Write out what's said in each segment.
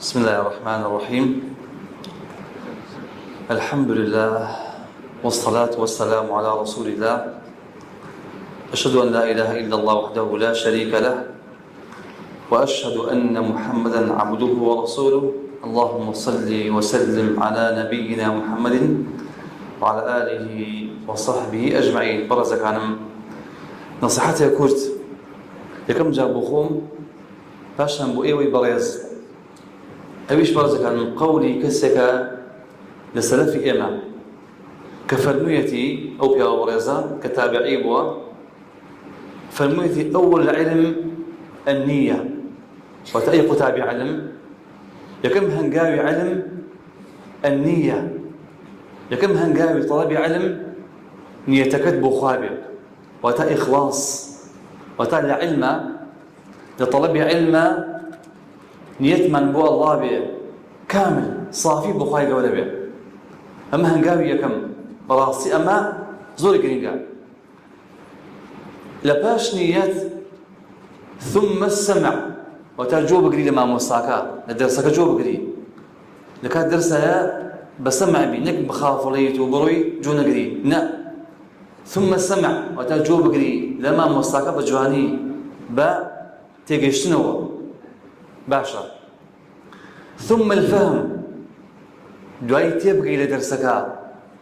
بسم الله الرحمن الرحيم. الحمد لله والصلاة والسلام على رسول الله. أشهد أن لا إله إلا الله وحده لا شريك له، وأشهد أن محمدا عبده ورسوله. اللهم صل وسلم على نبينا محمد وعلى آله وصحبه أجمعين. برزك عنهم نصيحتي كورت يكم جابو خوم باشا بو إيوي بريز أبيش برزك عن قولي كسك لسلف إما كفرميتي أو بيا بريزا كتابعي بوا فرميتي أول علم النية وتأيق تابع علم يكم هنقاوي علم النية يكم هنقاوي طلب علم نيتك بخابر وتا إخلاص وتا علم لطلب علم نيتمن بو الله به كامل صافي بخاي قوله به أما هنقاوي يكم براسي أما زوري قرينقا لباش نيت ثم السمع وتجو بقري لما موساكا لدرسك جو بقري لك درسها بسمع بي نك بخاف وليت وبروي جو نقري نا ثم السمع وتجو بقري لما موساكا بجواني با تيجشتنو باشا ثم الفهم دعي تبقي لدرسك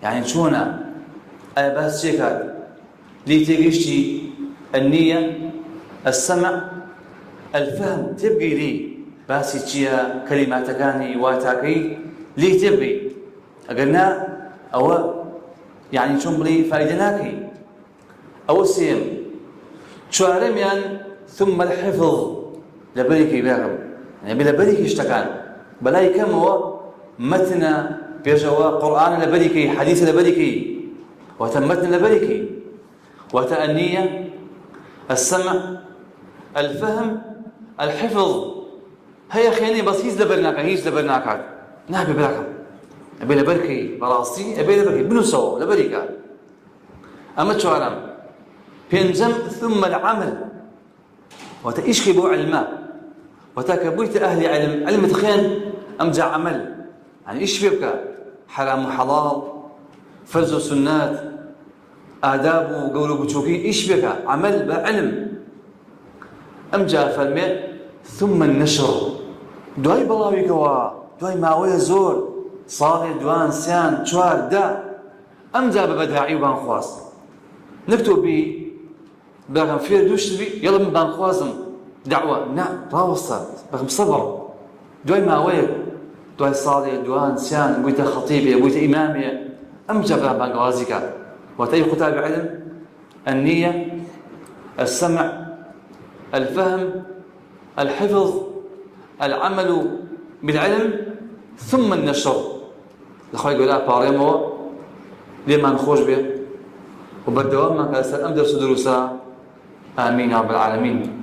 يعني شونا بس شيكات لي تيجشتي النية السمع الفهم تبقي لي باسي تشيا كلماتكاني واتاكي لي تبقي قلنا أو يعني شمبلي فايدناكي أو سيم شوارميان ثم الحفظ لبريكي باغم يعني لبريكي اشتكان بلاي كم هو متنا بيجوا قرآن لبريكي حديث لبريكي وتمتنا لبريكي وتأنية السمع الفهم الحفظ هيا خياني بس هيز لبرناك نابي براكم أبي لبركي براسي أبي لبركي بنو سوا لبريكا أما تشوارم بينجم ثم العمل وتأشكي بو علماء وتكبويت أهل علم تخين أمجع عمل يعني إيش فيبك حرام وحلال فرز وسنات آداب وقول بتشوكي إيش بك عمل بعلم أمجع فرمي ثم النشر دواي بلاوي كوا دواي ماوية زور صالح دوان سيان شوار دا أمجع ببداعي وبان خواص نكتب بي باغم فير دوش بي يلا من بان خوازم دعوة نعم راوصة باغم صبر دواي ماوية دواي صالح دوان سيان قويت خطيبي قويت إمامي أمجع بان غازيكا وتأي كتاب علم النية السمع الفهم الحفظ العمل بالعلم ثم النشر الأخوة يقول لا باريمو لما نخوش به وبالدوام ما كان أمدرس دروسا آمين يا رب العالمين.